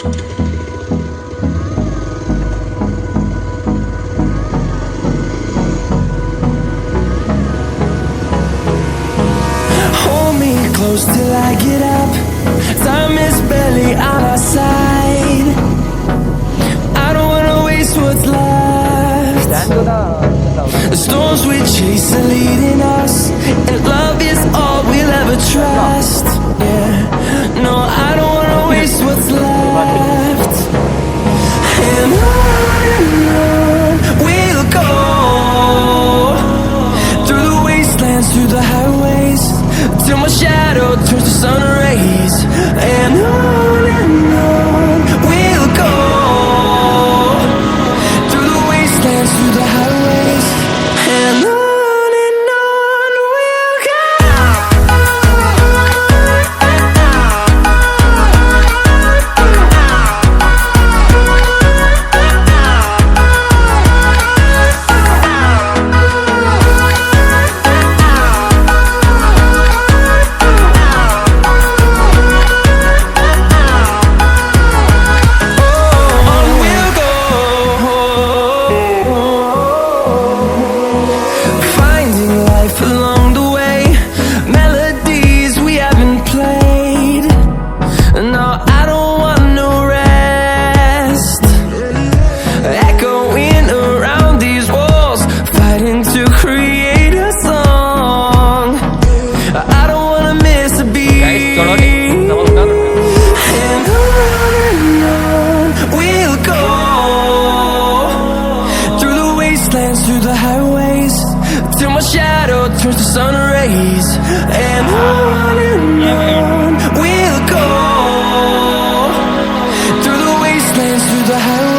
Hold me close till I get up. Time is barely on our side. I don't wanna waste what's left. The storms we chase are leading us, and love is all we'll ever trust. Yeah, no, I don't wanna waste what's left. And on we'll go, through the wastelands, through the highways, till my shadow turns to sun rays. And on we'll go, through the wastelands, through the highways, and on we'll go. Along the way, melodies we haven't played. No, I don't want no rest. Echoing around these walls, fighting to create a song. I don't wanna miss a beat. And on we'll go, through the wastelands, through the highways, till my shadow turns to sun rays. And on we'll go, through the wastelands, through the highways.